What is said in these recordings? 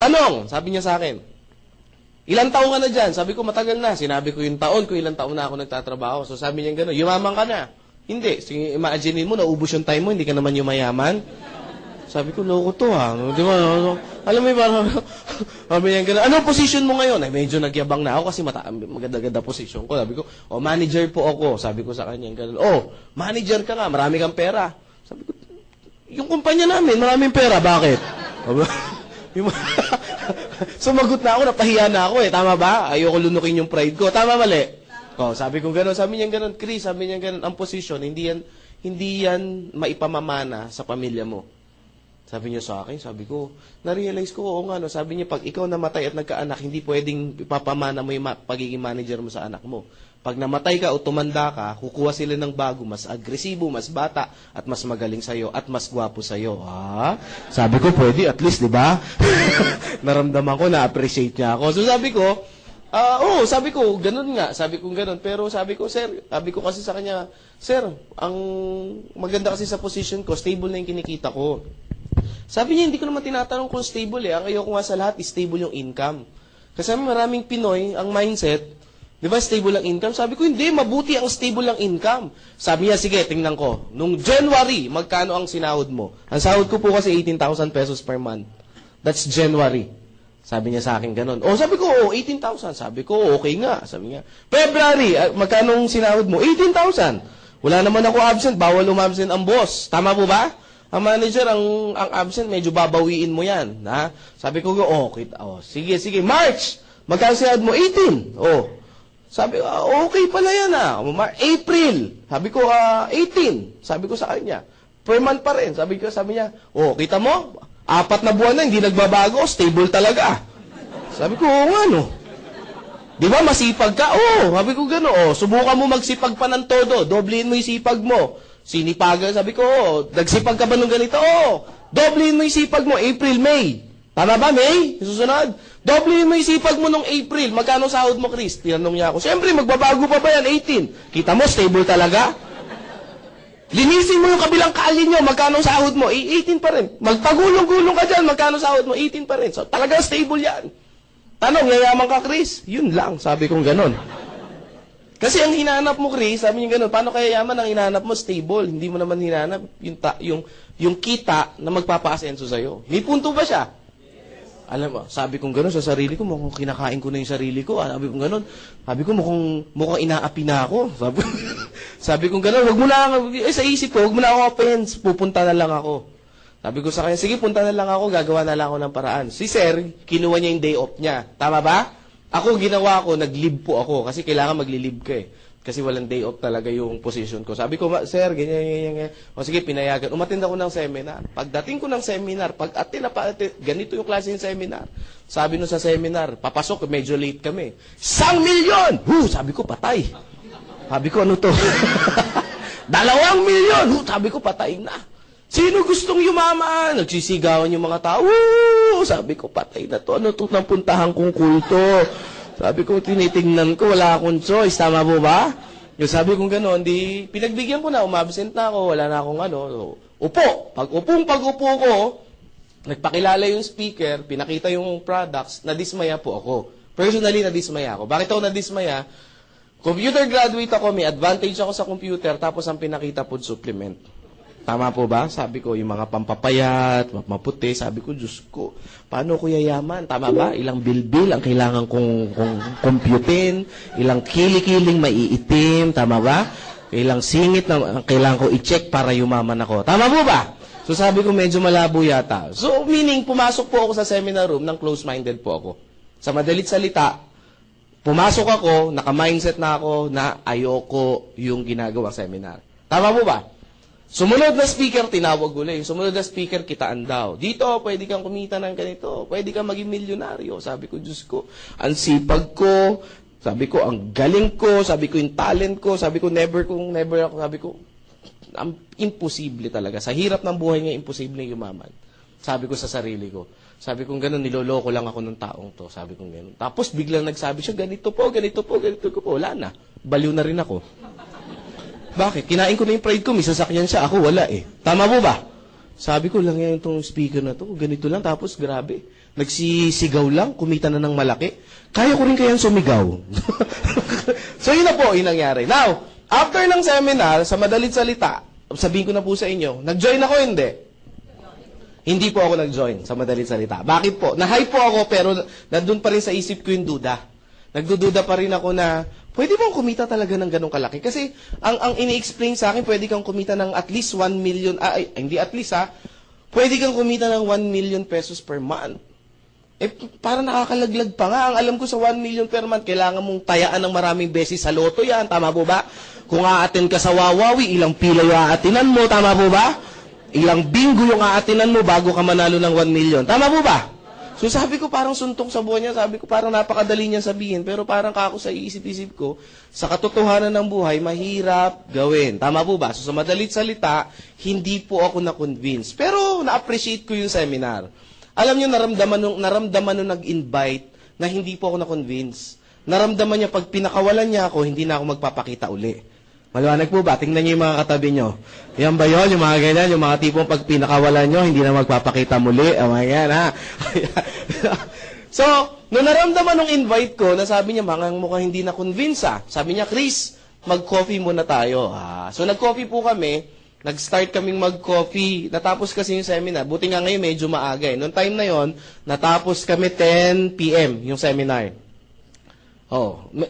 Tanong, sabi niya sa akin, ilang taon ka na dyan? Sabi ko, matagal na. Sinabi ko yung taon ko, ilang taon na ako nagtatrabaho. So sabi niya gano'n, yumaman ka na. Hindi. Sige, imagine mo, naubos yung time mo, hindi ka naman yumayaman. Sabi ko, loko to ha. Di ba? Alam mo yung parang, sabi niya gano'n, anong position mo ngayon? Ay, medyo nagyabang na ako kasi maganda-ganda position ko. Sabi ko, manager po ako. Sabi ko sa kanya gano'n, manager ka nga, marami kang pera. Sabi ko, yung kumpanya namin, maraming pera, bakit? Sumagot na ako, napahiya na ako eh. Tama ba? Ayoko lunukin yung pride ko. Tama, mali? Sabi ko gano'n. Sabi niya gano'n, Chris, sabi niya gano'n, ang posisyon, hindi yan maipamamana sa pamilya mo. Sabi niya sa akin, sabi ko, na-realize ko, oo nga, no? Sabi niya, pag ikaw namatay at nagkaanak, hindi pwedeng ipapamana mo yung pagiging manager mo sa anak mo. Pag namatay ka o tumanda ka, kukuha sila ng bago, mas agresibo, mas bata, at mas magaling sa'yo, at mas gwapo sa'yo. Sabi ko, pwede, at least, di ba? Naramdaman ko, na-appreciate niya ako. So sabi ko, sabi ko, ganun nga. Sabi ko ganun. Pero sabi ko, sir, sabi ko kasi sa kanya, sir, ang maganda kasi sa position ko, stable na yung kinikita ko. Sabi niya, hindi ko naman tinatanong kung stable eh. Ang ayoko nga sa lahat, stable yung income. Kasi maraming Pinoy, ang mindset, di ba, stable ang income? Sabi ko, hindi, mabuti ang stable ang income. Sabi niya, sige, tingnan ko. Nung January, magkano ang sinahod mo? Ang sahod ko po kasi 18,000 pesos per month. That's January. Sabi niya sa akin ganun. Sabi ko, 18,000. Sabi ko, okay nga. Sabi niya, February, magkano ang sinahod mo? 18,000. Wala naman ako absent, bawal umabsent ang boss. Tama po ba? Ang manager, ang absent, medyo babawiin mo yan. Ha? Sabi ko, sige, March, magkano sinahod mo? 18. Sabi ko, okay pala yan April. Sabi ko, 18. Sabi ko sa kanya, per month pa rin. Sabi niya, kita mo? 4 na buwan na, hindi nagbabago, stable talaga. Sabi ko, nga no. Di ba, masipag ka? Sabi ko gano'n. Subukan mo magsipag pa ng todo. Doblein mo yung sipag mo. Sinipagan, sabi ko, nagsipag ka ba nung ganito? Doblein mo yung sipag mo, April, May. Tama ba, May? Susunod. Doblein mo yung sipag mo nung April. Magkano sahod mo, Chris? Tinanong niya ako. Siyempre, magbabago pa ba yan? 18. Kita mo, stable talaga? Linisin mo yung kabilang kalin nyo. Magkano sahod mo? 18 pa rin. Magpagulong-gulong ka dyan. Magkano sahod mo? 18 pa rin. So, talagang stable yan. Tanong, yayaman ka, Chris? Yun lang. Sabi kong ganon. Kasi ang hinahanap mo, Chris, sabi niya ganon, paano kaya yaman ang hinahanap mo? Stable. Hindi mo naman hinahanap yung kita na magpapa-asenso sa'yo. May punto ba siya? Alam mo, sabi kong gano'n sa sarili ko, mukhang kinakain ko na yung sarili ko. Sabi kong gano'n. Sabi ko, mukhang inaapi na ako. Sabi kong gano'n, wag mo na, sa isip ko, wag mo na ako offense, pupunta na lang ako. Sabi ko sa kanya, sige, punta na lang ako, gagawa na lang ako ng paraan. Si Sir, kinuha niya yung day off niya. Tama ba? Ako, ginawa ko, nag-leave po ako, kasi kailangan mag-leave ka eh. Kasi walang day off talaga yung position ko. Sabi ko, sir, ganyan. Sige, pinayagan. Umattend ako ng seminar. Pagdating ko ng seminar, ganito yung klase ng seminar. Sabi nun sa seminar, papasok, medyo late kami. 1,000,000! Sabi ko, patay. Sabi ko, ano to? 2,000,000! Sabi ko, patay na. Sino gustong yumaman? Nagsisigawan yung mga tao. Sabi ko, patay na to. Ano to nang puntahan kong kulto? Sabi ko, tinitingnan ko, wala akong choice. Tama po ba? Yung sabi kong gano'n, pinagbigyan ko na, umabsent na ako, wala na akong upo. Pag-upo ko, nagpakilala yung speaker, pinakita yung products, nadismaya po ako. Personally, nadismaya ako. Bakit ako nadismaya? Computer graduate ako, may advantage ako sa computer, tapos ang pinakita po, supplement. Tama po ba? Sabi ko, yung mga pampapayat, maputi, sabi ko, Diyos ko, paano ko yayaman? Tama ba? Ilang bilbil ang kailangan kong computein, ilang kili-kiling maiitim, tama ba? Ilang singit na kailangan ko i-check para yumaman ako. Tama po ba? So sabi ko, medyo malabo yata. So meaning, pumasok po ako sa seminar room ng close-minded po ako. Sa madalit salita, pumasok ako, naka-mindset na ako na ayoko yung ginagawang seminar. Tama po ba? Sumunod na speaker, tinawag ulit. Sumunod na speaker, kitaan daw. Dito, pwede kang kumita ng ganito. Pwede kang maging milyonaryo. Sabi ko, Diyos ko, ang sipag ko. Sabi ko, ang galing ko. Sabi ko, yung talent ko. Sabi ko, never ako. Sabi ko, imposible talaga. Sa hirap ng buhay niya, imposible yumaman. Sabi ko sa sarili ko. Sabi ko, gano'n, niloloko lang ako ng taong to. Sabi ko, gano'n. Tapos, biglang nagsabi siya, ganito po. Wala na. Baliw na rin ako. Bakit? Kinain ko na yung pride ko, may sasakyan siya, ako wala eh. Tama po ba? Sabi ko lang yan itong speaker na to, ganito lang, tapos grabe. nagsisigaw lang, kumita na ng malaki. Kaya ko rin kayang sumigaw. So, yun na po yung nangyari. Now, after ng seminar, sa madalit salita, sabihin ko na po sa inyo, nag-join ako, hindi? Hindi po ako nag-join sa madalit salita. Bakit po? Na-hype po ako, pero nandun pa rin sa isip ko yung duda. Nagdududa pa rin ako na, pwede bang kumita talaga ng ganong kalaki? Kasi, ang ini-explain sa akin, pwede kang kumita ng at least 1 million, hindi at least pwede kang kumita ng 1 million pesos per month. Parang nakakalaglag pa nga. Ang alam ko sa 1 million per month, kailangan mong tayaan ng maraming beses sa loto yan. Tama po ba? Kung aatin ka sa Wawawi, ilang pila yung aatinan mo. Tama po ba? Ilang bingo yung aatinan mo bago ka manalo ng 1 million. Tama po ba? So sabi ko parang suntok sa buwan niya. Sabi ko parang napakadali niya sabihin. Pero parang kako sa isip-isip ko, sa katotohanan ng buhay, mahirap gawin. Tama po ba? So sa madalit salita, hindi po ako na-convince. Pero na-appreciate ko yung seminar. Alam niyo, naramdaman nung nag-invite na hindi po ako na-convince. Naramdaman niya, pag pinakawalan niya ako, hindi na ako magpapakita uli. Maliwanag po ba? Tingnan niyo yung mga katabi niyo. Yan ba yun? Yung mga ganyan, yung mga tipong pag pinakawalan niyo, hindi na magpapakita muli. O mga yan, ha? So, nung naramdaman nung invite ko, na sabi niya, mukhang hindi na-convince, Sabi niya, Chris, mag-coffee muna tayo. So, nag-coffee po kami. Nag-start kaming mag-coffee. Natapos kasi yung seminar. Buti nga ngayon medyo maaga eh. Noong time na yon, natapos kami 10 p.m. yung seminar.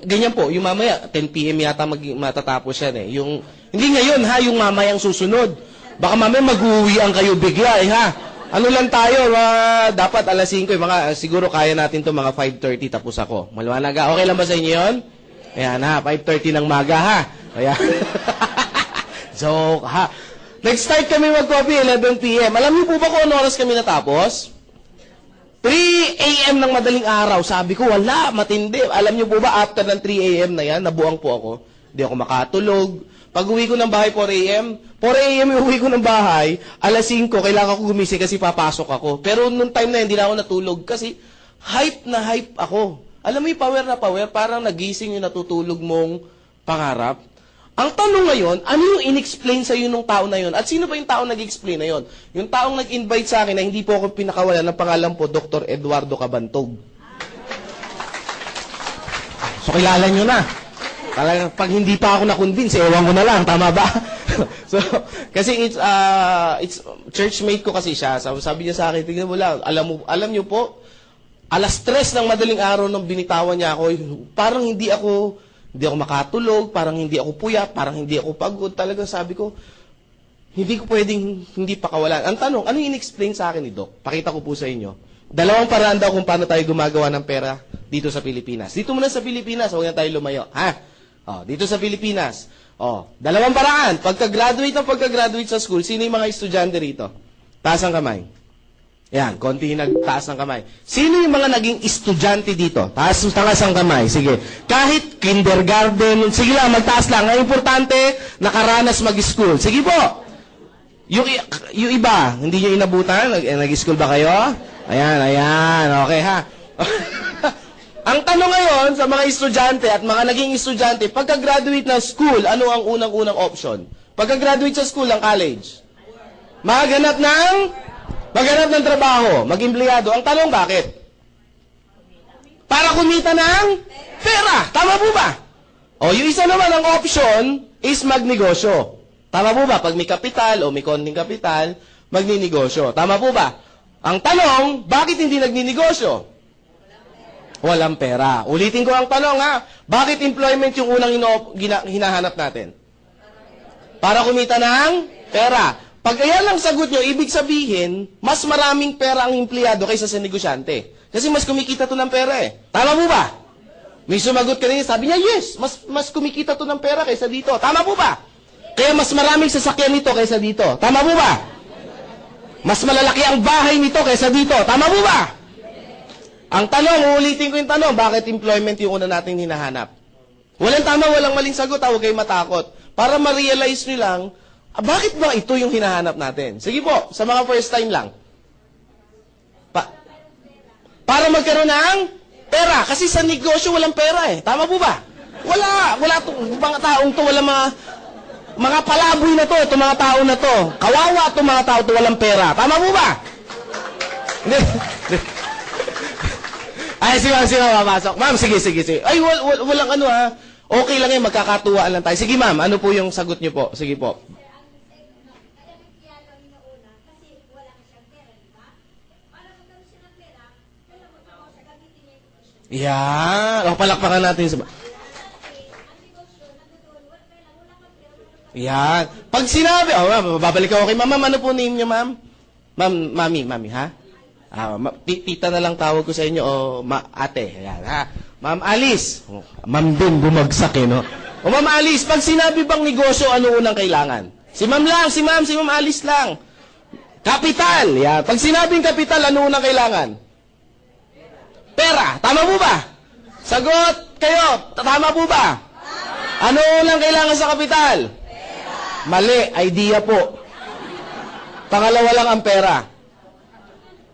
Ganyan po. Yung mamaya, 10 p.m. yata matatapos yan eh. Hindi ngayon yung mamayang susunod. Baka mamaya mag-uwian kayo bigla eh Ano lang tayo, dapat alas 5 siguro kaya natin to mga 5:30 tapos ako. Maliwanag okay lang ba sa inyo yun? Ayan 5:30 ng maga Ayan. Joke, Nag-start kami mag-coffee, 11 p.m. Alam niyo po ba kung ano oras kami natapos? 3 a.m. ng madaling araw. Sabi ko, wala, matindi. Alam niyo po ba, after ng 3 a.m. na yan, nabuang po ako. Hindi ako makatulog. Pag uwi ko ng bahay, 4 a.m. 4 a.m. yung uwi ko ng bahay, alas 5, kailangan ko gumising kasi papasok ako. Pero nung time na hindi na ako natulog kasi hype na hype ako. Alam mo yung power na power, parang nagising yung natutulog mong pangarap. Ang tanong ngayon, ano yung in-explain sa'yo nung tao na yun? At sino ba yung tao nag-explain na yun? Yung taong nag-invite sa akin na hindi po ako pinakawalan ng pangalan po, Dr. Eduardo Cabantog. So, kilala nyo na. Talagang pag hindi pa ako na-convince, ewan ko na lang, tama ba? So, kasi it's churchmate ko kasi siya. Sabi niya sa akin, tignan mo lang, alam niyo po, alas 3 ng madaling araw nung binitawan niya ako, parang hindi ako makatulog, parang hindi ako puyat, parang hindi ako pagod. Talagang sabi ko, hindi ko pwedeng hindi pakawalan. Ang tanong, ano yung in-explain sa akin ni Doc? Pakita ko po sa inyo. Dalawang paraan daw kung paano tayo gumagawa ng pera dito sa Pilipinas. Dito muna sa Pilipinas, huwag na tayo lumayo. Dito sa Pilipinas. Dalawang paraan. Pagka-graduate sa school, sino yung mga estudyante rito? Taas ang kamay. Yan, konti nagtaas ng kamay. Sino yung mga naging estudyante dito? Taas ang kamay. Sige. Kahit kindergarten, sige lang, magtaas lang. Ang importante, nakaranas mag-school. Sige po. Yung iba, hindi nyo inabutan? Nag-school ba kayo? Ayan. Okay Ang tanong ngayon sa mga estudyante at mga naging estudyante, pagka-graduate ng school, ano ang unang-unang option? Pagka-graduate sa school, ang college? Maghanap ng trabaho, mag-empleyado. Ang tanong, bakit? Para kumita ng pera. Tama po ba? Yung isa naman ang option is magnegosyo. Tama po ba? Pag may kapital o may konting kapital, magninegosyo. Tama po ba? Ang tanong, bakit hindi nagninegosyo? Walang pera. Ulitin ko ang tanong bakit employment yung unang hinahanap natin? Para kumita ng pera. Pag ayan ang sagot nyo, ibig sabihin, mas maraming pera ang empleyado kaysa sa negosyante. Kasi mas kumikita to ng pera Tama po ba? May sumagot kanina, sabi niya, yes, mas kumikita to ng pera kaysa dito. Tama po ba? Kaya mas maraming sasakyan nito kaysa dito. Tama po ba? Mas malalaki ang bahay nito kaysa dito. Tama po ba? Ang tanong, uulitin ko yung tanong, bakit employment yung una nating hinahanap? Walang tama, walang maling sagot, huwag kayong matakot. Para ma-realize nyo lang, bakit ba ito yung hinahanap natin? Sige po, sa mga first time lang. Para magkaroon ng pera. Kasi sa negosyo, walang pera Tama po ba? Wala mga taong to, walang mga palaboy na to, itong mga tao na to. Kawawa itong mga tao to, walang pera. Tama po ba? Ay, si ma'am papasok. Ma'am, sige. Ay, walang ano ha. Okay lang yan, magkakatuwaan lang tayo. Sige ma'am, ano po yung sagot niyo po? Sige po. Yan. O, palakpakan natin sa... Yan. Pag sinabi, babalik ako kay ma'am. Ma'am, ano po name niyo, ma'am? Mami, ha? Tita na lang tawag ko sa inyo, o ate. Yan, ha? Ma'am Alice. Ma'am din, bumagsak no? O Ma'am Alice, pag sinabi bang negosyo, ano unang kailangan? Si ma'am lang, si ma'am Alice lang. Kapital. Yan. Pag sinabing kapital, ano unang kailangan? Pera. Tama po ba? Sagot kayo. Tama po ba? Ano unang kailangan sa kapital? Mali. Idea po. Pangalawa lang ang pera.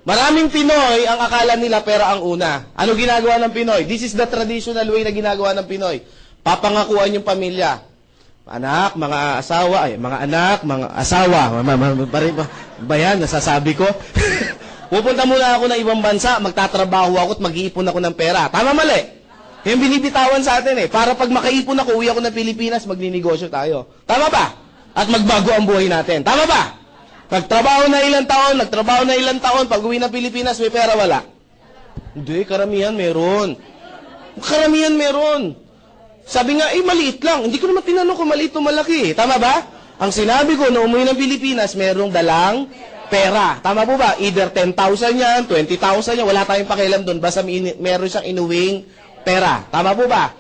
Maraming Pinoy, ang akala nila pera ang una. Ano ginagawa ng Pinoy? This is the traditional way na ginagawa ng Pinoy. Papangakuan yung pamilya. Anak, mga asawa, mga anak, mga asawa. Ba yan, nasasabi ko? Pupunta muna ako ng ibang bansa, magtatrabaho ako at mag-iipon ako ng pera. Tama, mali? Yung binibitawan sa atin para pag makaipon ako, uwi ako ng Pilipinas, magninegosyo tayo. Tama ba? At magbago ang buhay natin. Tama ba? Nagtrabaho na ilang taon, pag uwi ng Pilipinas, may pera, wala. Hindi, karamihan meron. Karamihan meron. Sabi nga, maliit lang. Hindi ko naman tinanong kung maliit o malaki. Tama ba? Ang sinabi ko, na umuwi ng Pilipinas, merong dalang pera. Tama po ba? Either 10,000 yan, 20,000 yan, wala tayong pakialam doon. Basta meron siyang inuwing pera. Tama po ba?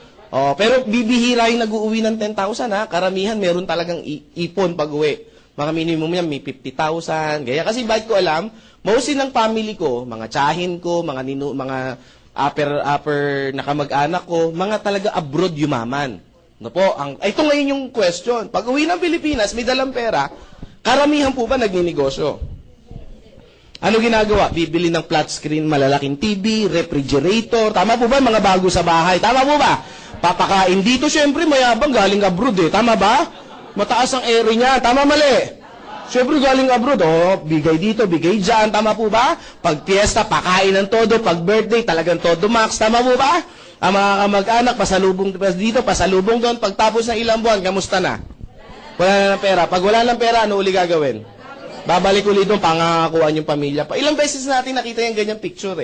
Pero bibihira yung nag-uuwi ng 10,000 ha. Karamihan meron talagang ipon pag uwi. Mga minimum yan, may 50,000. Gaya kasi bakit ko alam, mostly ng family ko, mga tsahin ko, mga upper na kamag-anak ko, mga talaga abroad yumaman. No po, ito ngayon yung question. Pag uwi ng Pilipinas, may dalang pera, karamihan po ba nagninegosyo? Ano ginagawa? Bibili ng flat screen, malalaking TV, refrigerator. Tama po ba? Mga bago sa bahay. Tama po ba? Papakain dito, syempre, mayabang galing abroad Tama ba? Mataas ang ere niya. Tama, mali? Syempre, galing abroad. Bigay dito, bigay dyan. Tama po ba? Pag piyesta, pakain ng todo. Pag birthday, talagang todo max. Tama po ba? Ang mga kamag-anak, pasalubong dito, pasalubong doon. Pagtapos ng ilang buwan, kamusta na? Wala na ng pera. Pag wala ng pera, ano uli gagawin? Babalik ulit doon, pangangakuan yung pamilya. Ilang beses natin nakita yung ganyang picture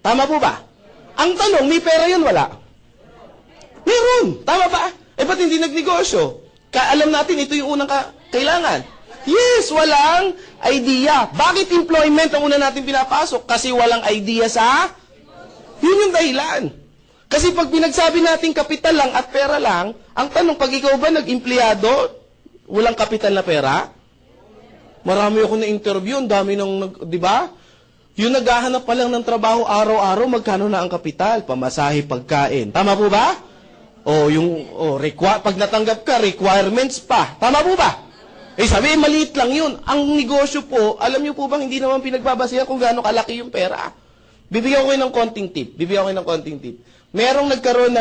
Tama po ba? Ang tanong, may pera yun, wala? Meron! Tama ba? Ba't hindi nagnegosyo? Alam natin, ito yung unang kailangan. Yes, walang idea. Bakit employment ang una natin pinapasok? Kasi walang idea sa... Yun yung dahilan. Kasi pag pinagsabi natin kapital lang at pera lang, ang tanong, pag ikaw ba nag-empleyado, walang kapital na pera? Marami ako na-interview, ang dami di ba? Yung naghahanap pa lang ng trabaho araw-araw, magkano na ang kapital? Pamasahe, pagkain. Tama po ba? Pag natanggap ka, requirements pa. Tama po ba? Sabi, maliit lang yun. Ang negosyo po, alam niyo po bang hindi naman pinagbabasihan kung gaano kalaki yung pera? Bibigyan ko kayo ng konting tip. Merong nagkaroon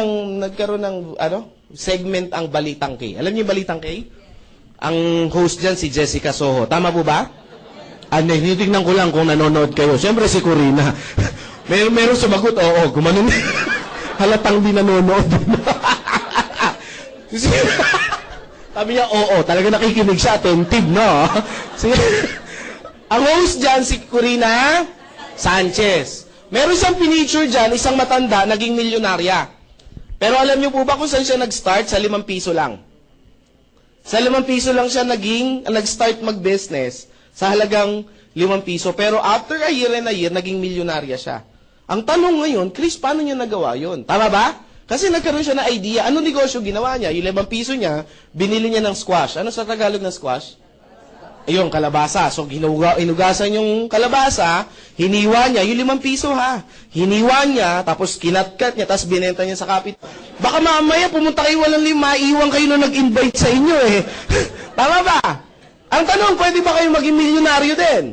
ng segment ang Balitang K. Alam niyo yung Balitang K? Ang host dyan, si Jessica Soho. Tama po ba? Tinitignan ko lang kung nanonood kayo. Siyempre si Corina. Meron sumagot, oo, gumanon. Halatang di nanonood. Sabi niya, oo, talaga nakikinig siya, attentive, no? Ang host dyan, si Corina Sanchez. Meron siyang pinicture dyan, isang matanda, naging milyonarya. Pero alam niyo po ba kung saan siya nag-start? Sa 5 piso lang. Sa 5 piso lang siya nag-start mag-business sa halagang 5 piso. Pero after a year and a year, naging milyonarya siya. Ang tanong ngayon, Chris, paano niya nagawa yun? Tama ba? Kasi nagkaroon siya ng idea. Ano negosyo ginawa niya? Yung 5 piso niya, binili niya ng squash. Ano sa Tagalog ng squash? Ayun, kalabasa. So, hinugasan yung kalabasa, hiniwa niya, yung 5 piso hiniwa niya, tapos kinatkat niya, tapos binenta niya sa kapit. Baka mamaya pumunta kayo walang maiiwan kayo na nag-invite sa inyo Tama ba? Ang tanong, pwede ba kayo maging milyonaryo din?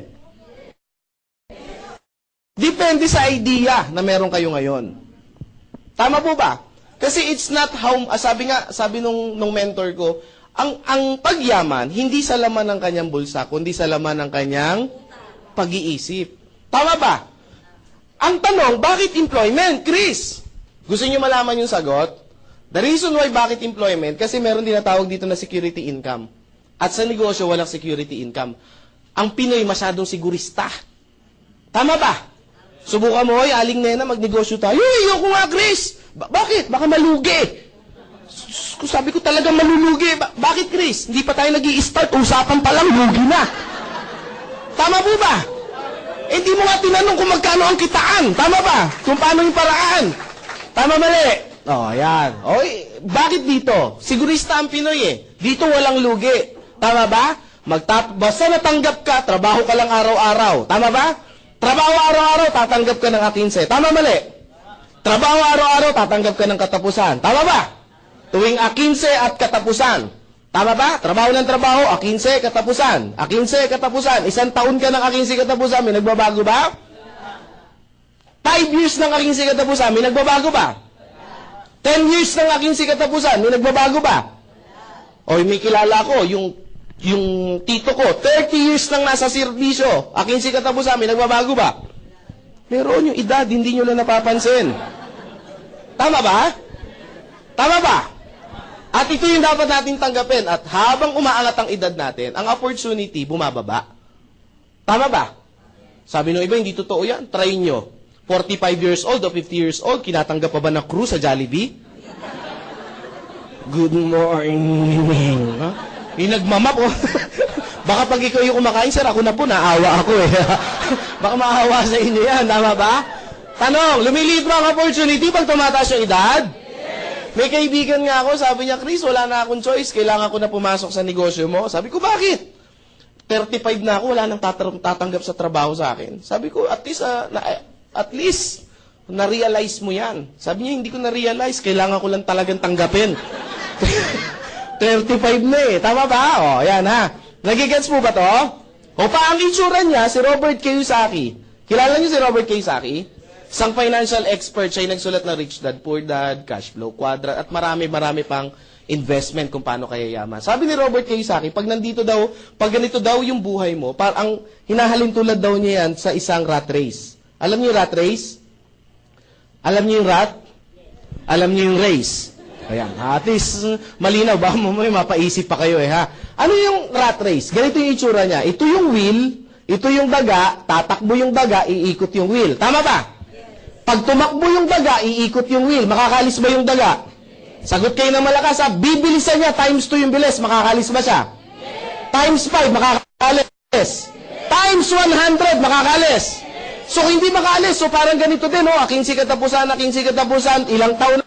Depende sa idea na meron kayo ngayon. Tama po ba? Kasi it's not how, sabi nung mentor ko, ang pagyaman, hindi sa laman ng kanyang bulsa, kundi sa laman ng kanyang pag-iisip. Tama ba? Ang tanong, bakit employment, Chris? Gusto niyo malaman yung sagot? The reason why bakit employment, kasi meron din natawag dito na security income. At sa negosyo, walang security income. Ang Pinoy masyadong sigurista. Tama ba? Subukan mo, aling nena, magnegosyo tayo. Ayoko nga, Chris! Bakit? Baka malugi. Sabi ko talaga malulugi. Bakit, Chris? Hindi pa tayo nag-i-start. Usapan pa lang, lugi na. Tama po ba? Hindi mo nga tinanong kung magkano ang kitaan. Tama ba? Kung paano yung paraan. Tama, mali. Yan. Bakit dito? Sigurista ang Pinoy eh. Dito walang lugi. Tama ba? Basta natanggap ka, trabaho ka lang araw-araw. Tama ba? Trabaho araw-araw, tatanggap ka ng A15. Tama, mali? Trabaho araw-araw, tatanggap ka ng katapusan. Tama ba? Tuwing A15 at katapusan. Tama ba? Trabaho ng trabaho, A15, katapusan. A15, katapusan. 1 taon ka ng A15 katapusan, may nagbabago ba? 5 years ng A15 katapusan, may nagbabago ba? 10 years ng A15 katapusan, may nagbabago ba? O may kilala ko, yung tito ko, 30 years nang nasa serbisyo, A15 katapusan, may nagbabago ba? Meron yung edad, hindi nyo lang napapansin. Tama ba? Tama ba? At ito yung dapat nating tanggapin. At habang umaangat ang edad natin, ang opportunity bumababa. Tama ba? Sabi ng iba, hindi totoo yan. Try nyo. 45 years old o 50 years old, kinatanggap pa ba na crew sa Jollibee? Good morning. Huh? Yung nagmamap, oh. Baka pag ikaw yung kumakain, sir, ako na po, naawa ako eh. Baka maawa sa inyo yan, tama ba? Tanong, lumiliit ba ang opportunity pag tumataas yung edad? May kaibigan nga ako, sabi niya, Chris, wala na akong choice, kailangan ko na pumasok sa negosyo mo. Sabi ko, bakit? 35 na ako, wala nang tatanggap sa trabaho sa akin. Sabi ko, at least, na-realize mo yan. Sabi niya, hindi ko na-realize, kailangan ko lang talagang tanggapin. 35 na eh, tama ba? Yan ha. Nagigets mo ba to? Pa ang itsura niya, si Robert Kiyosaki. Kilala niyo si Robert Kiyosaki? Isang financial expert, siya yung nagsulat na Rich Dad, Poor Dad, Cash Flow Quadrant, at marami pang investment kung paano kaya yaman. Sabi ni Robert Kiyosaki, pag ganito daw yung buhay mo, ang hinahalin tulad daw niya yan sa isang rat race. Alam niyo yung rat race? Alam niyo yung rat? Alam niyo yung race? Ayan, at least malinaw, baka may mapaisip pa kayo eh ha. Ano yung rat race? Ganito yung itsura niya. Ito yung wheel, ito yung daga, tatakbo yung daga, iikot yung wheel. Tama ba? Pag tumakbo yung daga, iikot yung wheel. Makakalis ba yung daga? Sagot kayo ng malakas, ha? Bibilisan niya, times 2 yung bilis. Makakalis ba siya? Times 5, makakalis. Times 100, makakalis. So, hindi makaalis. So, parang ganito din, A15 katapusan, ilang taon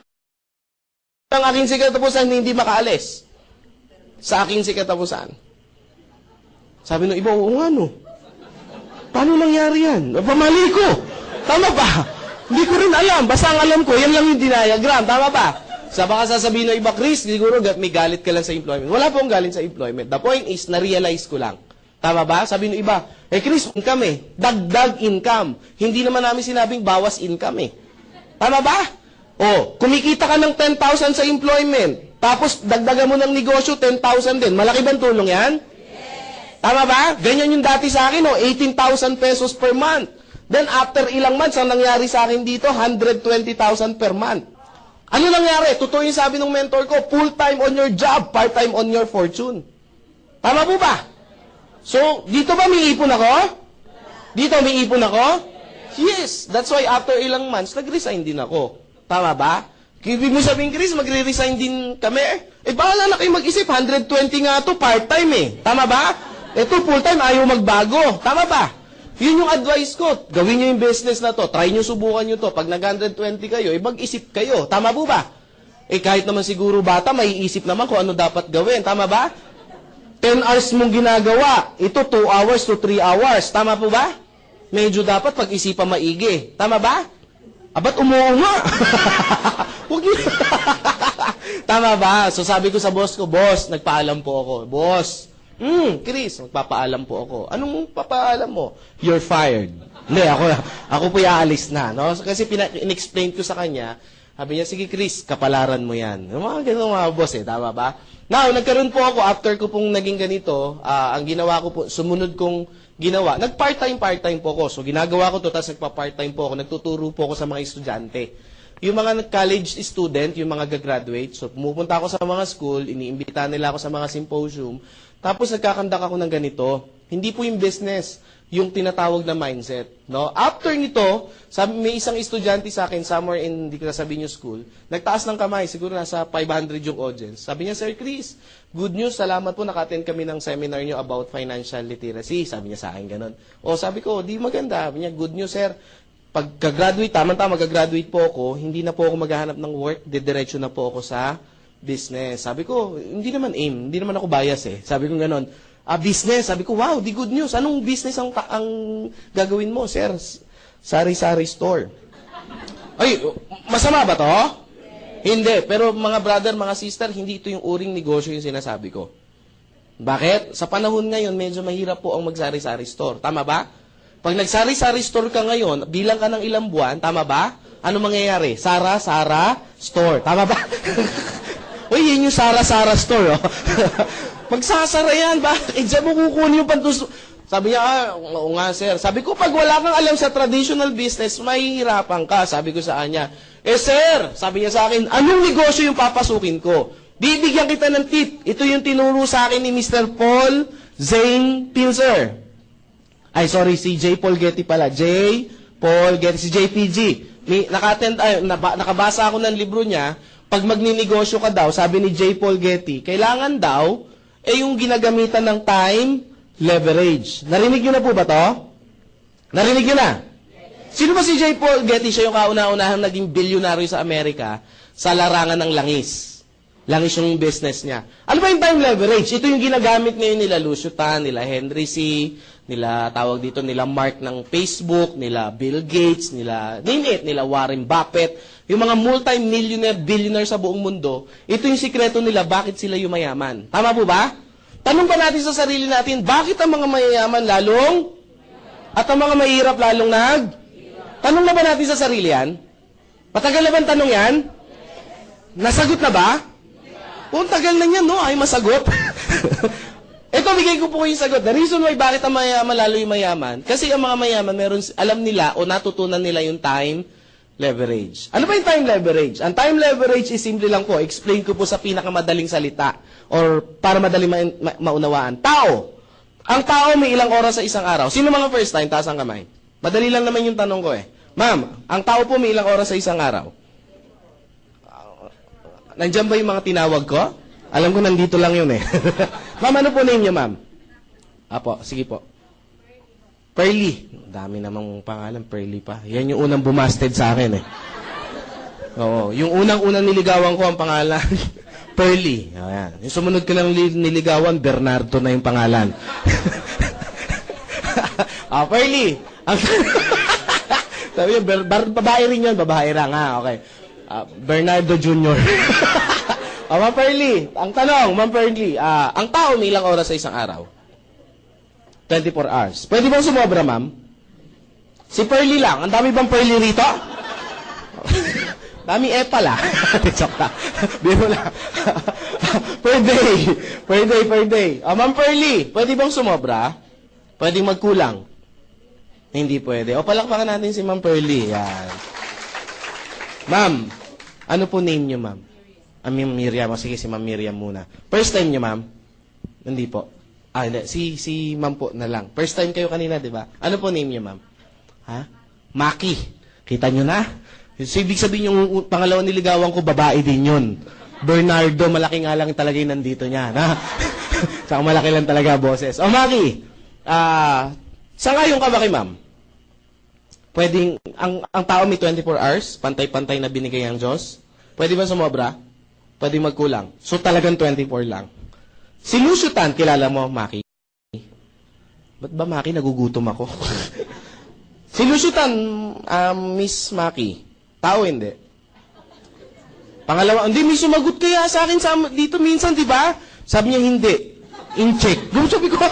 ang A15 katapusan, hindi makaalis. Sa A15 katapusan. Sabi nung iba, oo nga, no? Paano nangyari yan? Pamali ko. Tama ba? Hindi ko rin alam. Basta ang alam ko, yan lang yung diagram. Tama ba? Baka sasabihin ng iba, Chris, siguro may galit ka lang sa employment. Wala pong galit sa employment. The point is, na-realize ko lang. Tama ba? Sabi ng iba, Chris, income eh. Dagdag income. Hindi naman namin sinabing bawas income eh. Tama ba? Kumikita ka ng 10,000 sa employment. Tapos, dagdagan mo ng negosyo, 10,000 din. Malaki bang tulong yan? Yes. Tama ba? Ganyan yung dati sa akin, 18,000 pesos per month. Then, after ilang months, ang nangyari sa akin dito, 120,000 per month. Ano nangyari? Totoo yung sabi ng mentor ko, full-time on your job, part-time on your fortune. Tama po ba? So, dito ba may ipon ako? Dito may ipon ako? Yes. That's why after ilang months, nag-resign din ako. Tama ba? Ibig mo sabihin, Chris, magre-resign din kami? Bahala na kayo mag-isip. 120 nga to part-time eh. Tama ba? Ito, full-time, ayaw magbago. Tama ba? Yun yung advice ko. Gawin nyo yung business na to. Try nyo, subukan nyo to. Pag nag-120 kayo, mag-isip kayo. Tama po ba? Kahit naman siguro bata, maiisip naman kung ano dapat gawin. Tama ba? 10 hours mong ginagawa. Ito, 2 hours to 3 hours. Tama po ba? Medyo dapat pag-isipan maigi. Tama ba? Ba't umuunga? Huwag yun. Tama ba? So sabi ko sa boss ko, boss, nagpaalam po ako. Boss, Chris, magpapaalam po ako. Anong papaalam mo? You're fired. Hindi, ako po iaalis na. No? Kasi in-explain ko sa kanya, sabi niya, sige Chris, kapalaran mo yan. Mga ganun mga boss tama ba? Now, nagkaroon po ako, after ko pong naging ganito, ang ginawa ko po, sumunod kong ginawa, nag-part-time po ako. So, ginagawa ko to, tapos nagpa-part-time po ako, nagtuturo po ako sa mga estudyante. Yung mga college student, yung mga gagraduate, so pumupunta ako sa mga school, iniimbita nila ako sa mga symposium, tapos nagkakandak ako ng ganito. Hindi po yung business, yung tinatawag na mindset. No? After nito, may isang estudyante sa akin, somewhere in, hindi ko sasabihin yung school, nagtaas ng kamay, siguro nasa 500 yung audience. Sabi niya, Sir Chris, good news, salamat po, naka-attend kami ng seminar niyo about financial literacy. Sabi niya sa akin ganun. O sabi ko, di maganda. Sabi niya, good news, sir. Pagka-graduate, tama-tama, mag-graduate po ako, hindi na po ako maghahanap ng work, didiretso na po ako sa business. Sabi ko, hindi naman aim, hindi naman ako bias eh. Sabi ko gano'n, business. Sabi ko, wow, di good news. Anong business ang gagawin mo, sir? Sari-sari store. Ay, masama ba to? Hindi. Pero mga brother, mga sister, hindi ito yung uring negosyo yung sinasabi ko. Bakit? Sa panahon ngayon, medyo mahirap po ang magsari-sari store. Tama ba? Pag nagsari-sari store ka ngayon, bilang ka ng ilang buwan, tama ba? Ano mangyayari? Sara store. Tama ba? Uy, yun yung Sara store, oh. Magsasara yan. Bakit? Diyan mo kukunin yung pantus... Sabi niya, oo nga, sir. Sabi ko, pag wala kang alam sa traditional business, mahihirapan ka. Sabi ko sa kanya, sir, sabi niya sa akin, anong negosyo yung papasukin ko? Bibigyan kita ng tip. Ito yung tinuro sa akin ni Mr. Paul Zane Pilser. Ay, sorry, si J. Paul Getty pala. J. Paul Getty, si JPG. Nakabasa ako ng libro niya, pag magninegosyo ka daw, sabi ni J. Paul Getty, kailangan daw, yung ginagamitan ng time leverage. Narinig niyo na po ba to? Narinig niyo na? Sino ba si J. Paul Getty? Siya yung kauna-unahang naging bilyonaryo sa Amerika sa larangan ng langis. Langis yung business niya. Ano ba yung time leverage? Ito yung ginagamit ngayon nila Lucio Tan, nila Henry C., nila tawag dito, nila Mark ng Facebook, nila Bill Gates, nila name it, nila Warren Buffett, yung mga multi-millionaire, billionaire sa buong mundo, ito yung sikreto nila bakit sila yumayaman. Tama po ba? Tanong ba natin sa sarili natin, bakit ang mga mayayaman lalong at ang mga mahirap lalong Tanong na ba natin sa sarili yan? Matagal na ba ang tanong yan? Nasagot na ba? Kung tagal na yan, no? Ay masagot. Ito, bigay ko po yung sagot. The reason why bakit ang mayaman lalo yung mayaman, kasi ang mga mayaman, alam nila o natutunan nila yung time leverage. Ano ba yung time leverage? Ang time leverage is simple lang po. Explain ko po sa pinakamadaling salita or para madaling maunawaan. Tao. Ang tao may ilang oras sa isang araw. Sino mga first time? Taas ang kamay. Madali lang naman yung tanong ko eh. Ma'am, ang tao po may ilang oras sa isang araw? Nandiyan ba yung mga tinawag ko? Alam ko nandito lang yun eh. Ma'am, ano po name niyo, ma'am? Apo, sige po. Pearly. Dami namang pangalan, Pearly pa. Yan yung unang bumasted sa akin eh. Oo, yung unang-unang niligawan ko ang pangalan, Pearly. Ayan. Yung sumunod ko lang niligawan, Bernardo na yung pangalan. Pearly. Sabi niya, babae rin yun, babae lang. Okay. Bernardo Jr. Ma'am Pearly, ang tanong, Ma'am Pearly, ang tao may ilang oras sa isang araw? 24 hours. Pwede bang sumobra, ma'am? Si Pearly lang. Ang dami bang Pearly rito? Dami pala. Joke lang. Biro lang. Per day. Per day. Ma'am Pearly, pwede bang sumobra? Pwede magkulang? Hindi pwede. O, palakpakan natin si Ma'am Pearly. Yan. Ma'am, ano po name niyo, ma'am? Miriam. Sige, si Ma'am Miriam muna. First time niyo, ma'am? Hindi po. Hindi. Si ma'am po na lang. First time kayo kanina, di ba? Ano po name niyo, ma'am? Ha? Maki. Kita niyo na? So, ibig sabihin yung pangalawang niligawan ko, babae din yun. Bernardo, malaki nga lang talaga yung nandito niya. Ha? Saka malaki lang talaga, boses. O, Maki, sangayon ka ba kay ma'am? Pwedeng, ang tao may 24 hours, pantay-pantay na binigay ang Diyos. Pwede ba sumobra? Pwede magkulang. So talagang 24 lang. Si Lucio Tan, kilala mo, Maki? Ba't ba, Maki, nagugutom ako? Si Lucio Tan, Miss Maki, tao hindi? Pangalawa, hindi, may sumagot kaya sa akin dito minsan, di ba? Sabi niya, hindi. In-check. Sabi ko,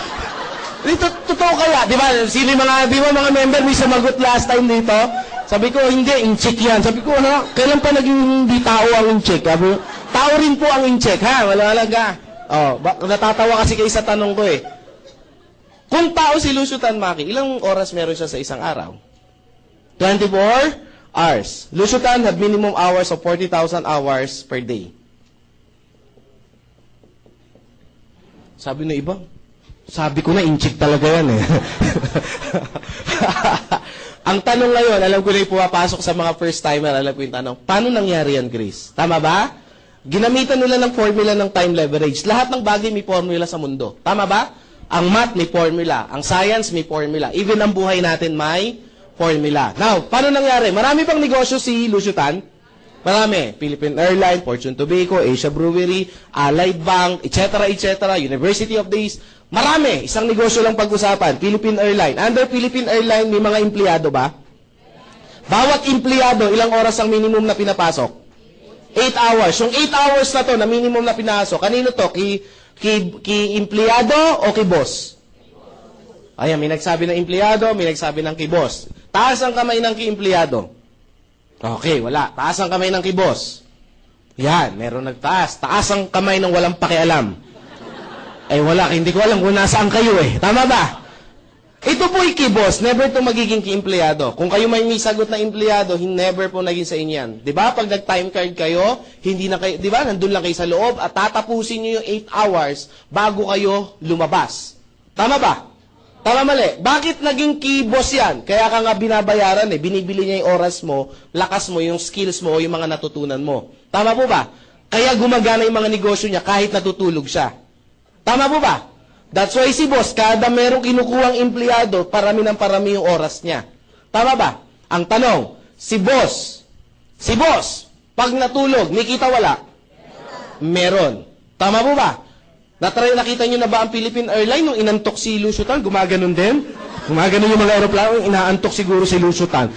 totoo kaya, di ba? Sino mga member may sumagot last time dito? Sabi ko, hindi, in-check yan. Sabi ko, kailan pa naging hindi tao ang in-check? Sabi ko, tao rin po ang in-check, ha? Wala ka. Natatawa kasi kayo sa tanong ko eh. Kung tao si Lucio Tan, ilang oras meron siya sa isang araw? 24 hours. Lucio Tan had minimum hours of 40,000 hours per day. Sabi na iba, sabi ko na, inchik talaga yan eh. Ang tanong ngayon, alam ko na yung pumapasok sa mga first-timer, alam ko yung tanong, paano nangyari yan, Chris? Tama ba? Ginamitan nila ng formula ng time leverage. Lahat ng bagay may formula sa mundo. Tama ba? Ang math may formula. Ang science may formula. Even ang buhay natin may formula. Now, paano nangyari? Marami pang negosyo si Lucio Tan. Marami. Philippine Airlines, Fortune Tobacco, Asia Brewery, Allied Bank, etc., etc., University of the East. Marami. Isang negosyo lang pag-usapan. Philippine Airlines. Under Philippine Airlines, may mga empleyado ba? Bawat empleyado, ilang oras ang minimum na pinapasok? 8 hours. Yung 8 hours na to, na minimum na pinasok, kanino to? Ki empleyado o ki boss? Ayan, may nagsabi ng empleyado, may nagsabi ng ki boss. Taas ang kamay ng ki empleyado. Okay, wala. Taas ang kamay ng ki boss. Yan, meron nagtaas. Taas ang kamay ng walang pakialam. Ay wala, hindi ko alam kung nasaan kayo eh. Tama ba? Ito po ki boss, never to magiging ki empleyado. Kung kayo may sagot na empleyado, never po naging sa inyo yan. 'Di ba? Pag nag-time card kayo, hindi na kayo, 'di ba? Nandun lang kayo sa loob at tatapusin niyo yung 8 hours bago kayo lumabas. Tama ba? Tama mali. Bakit naging key boss yan? Kaya ka nga binabayaran eh. Binibili niya yung oras mo, lakas mo, yung skills mo, yung mga natutunan mo. Tama po ba? Kaya gumagana yung mga negosyo niya kahit natutulog siya. Tama po ba? That's why si boss, kada merong kinukuhang empleyado, parami ng parami yung oras niya. Tama ba? Ang tanong, si boss, pag natulog, may kita wala? Meron. Tama po ba? Nakita nyo na ba ang Philippine Airlines nung inantok si Lucio Tan? Gumaganon din? Gumaganon yung mga aeroplano, inaantok siguro si Lucio Tan.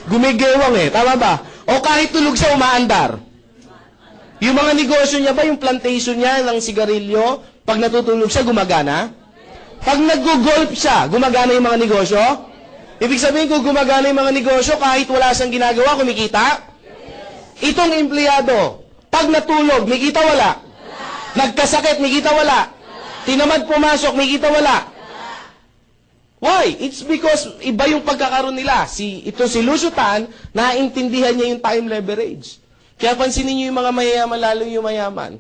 Gumigewang eh, tama ba? O kahit tulog siya, umaandar. Yung mga negosyo niya ba, yung plantation niya ng sigarilyo, pag natutulog siya, gumagana? Pag nag-golf siya, gumagana yung mga negosyo? Ibig sabihin kung gumagana yung mga negosyo, kahit wala siyang ginagawa, kumikita? Itong empleyado, pag natulog, may kita wala? Nagkasakit, may kita wala? Tinamad pumasok, may kita wala? Why? It's because iba yung pagkakaroon nila. Ito si Lucio Tan, naintindihan niya yung time leverage. Kaya pansinin niyo yung mga mayayaman, lalo yung mayaman.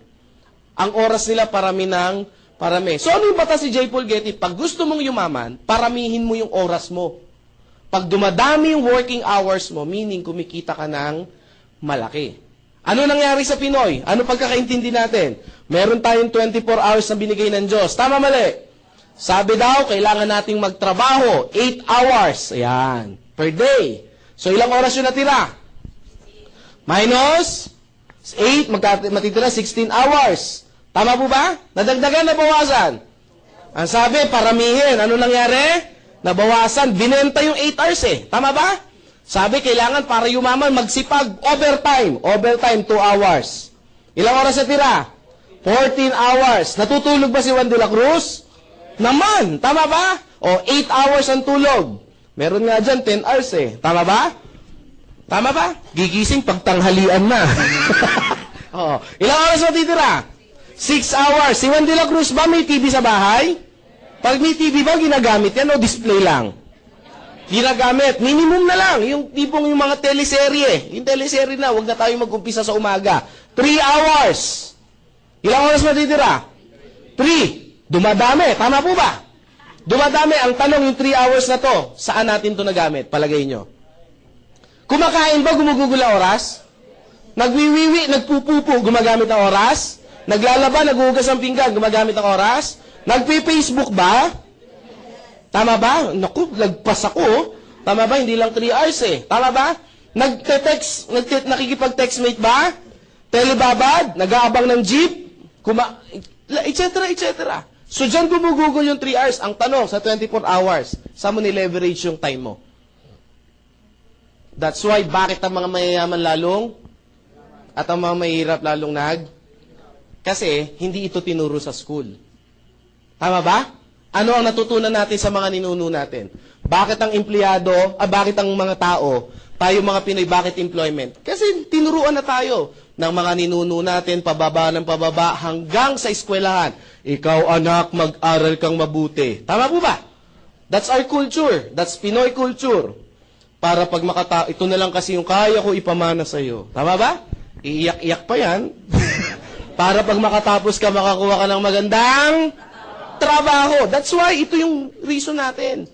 Ang oras nila parami ng parami. So ano yung batas si J. Paul Getty? Pag gusto mong yumaman, paramihin mo yung oras mo. Pag dumadami yung working hours mo, meaning kumikita ka ng malaki. Ano nangyari sa Pinoy? Ano pagkakaintindi natin? Meron tayong 24 hours na binigay ng Diyos. Tama mali? Sabi daw, kailangan nating magtrabaho 8 hours. Ayan. Per day. So ilang oras yun natira? Minus 8, matitira 16 hours. Tama po ba? Nadagdagan, nabawasan? Ang sabi, paramihin. Ano nangyari? Nabawasan. Binenta yung 8 hours eh. Tama ba? Sabi, kailangan para yumaman, magsipag, overtime. Overtime, 2 hours. Ilang oras na tira? 14 hours. Natutulog ba si Juan de la Cruz? Naman. Tama ba? O, 8 hours ang tulog. Meron nga dyan, 10 hours eh. Tama ba? Tama ba? Gigising pagtanghalian na. O, ilang oras na titira? 6 hours. Si Juan de la Cruz ba may TV sa bahay? Pag may TV ba, ginagamit yan o display lang? Ginagamit. Minimum na lang. Yung tipong yung mga teleserye. Yung teleserye na, huwag na tayo mag-umpisa sa umaga. 3 hours. Ilang oras matitira? 3. Dumadami. Tama po ba? Dumadami. Ang tanong, yung 3 hours na to, saan natin to nagamit? Palagay nyo. Kumakain ba, gumugugula oras? Nagwiwiwi, nagpupupo, gumagamit ng oras? Naglalaba, naghuhugas ng pinggan, gumagamit ng oras? Nagpi-Facebook ba? Tama ba? Naku, lagpas ako. Tama ba? Hindi lang 3 hours eh. Tama ba? Nakikipag-textmate ba? Telebabad? Nag-aabang ng jeep? Etc. etc. So, dyan gumugugol yung 3 hours. Ang tanong, sa 24 hours, saan mo ni-leverage yung time mo? That's why, bakit ang mga mayayaman lalong at ang mga mahirap lalong Kasi, hindi ito tinuro sa school. Tama ba? Ano ang natutunan natin sa mga ninuno natin? Bakit ang empleyado, bakit ang mga tao, tayo mga Pinoy, bakit employment? Kasi tinuruan na tayo. ng mga ninuno natin, pababa ng pababa, hanggang sa eskwelahan. Ikaw, anak, mag-aral kang mabuti. Tama po ba? That's our culture. That's Pinoy culture. Para pag ito na lang kasi yung kaya ko ipamana sa'yo. Tama ba? Iiyak-iyak pa yan. Para pag makatapos ka, makakuha ka ng magandang trabaho. That's why, ito yung reason natin.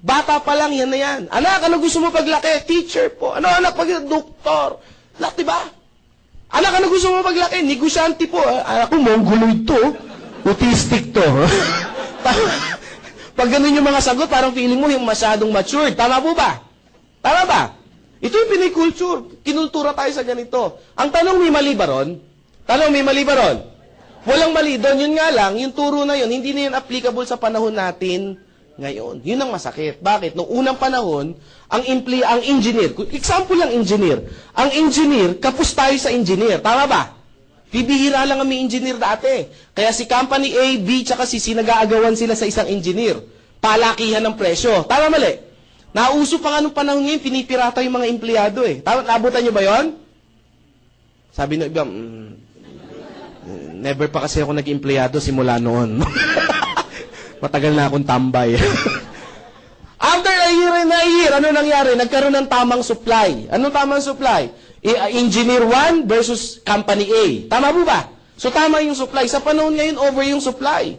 Bata pa lang, yan na yan. Anak, ano gusto mo paglaki? Teacher po. Ano, anak, doktor? Anak, diba? Anak, ano gusto mo paglaki? Negosyante po. Anak ko, mongoloid to. Autistic to. Pag ganun yung mga sagot, parang feeling mo yung masyadong matured. Tama po ba? Tama ba? Ito yung Pinoy culture. Kinultura tayo sa ganito. Ang tanong, may mali ba ron? Tanong, may mali ba ron? Walang mali doon. Yun nga lang, yung turo na yun, hindi na yun applicable sa panahon natin ngayon. Yun ang masakit. Bakit? Noong unang panahon, ang engineer, example lang engineer, ang engineer, kapos tayo sa engineer. Tama ba? Bibihira lang ang may engineer dati. Kaya si company A, B, tsaka C, nag-aagawan sila sa isang engineer. Palakihan ng presyo. Tama mali? Nauso pa nga nung panahon ngayon, pinipirata yung mga empleyado eh. Tama, naabutan nyo ba yon? Sabi ng iba, never pa kasi ako nag-empleyado simula noon. Matagal na akong tambay. After a year, ano nangyari? Nagkaroon ng tamang supply. Anong tamang supply? Engineer 1 versus company A. Tama po ba? So tama yung supply. Sa panahon ngayon, over yung supply.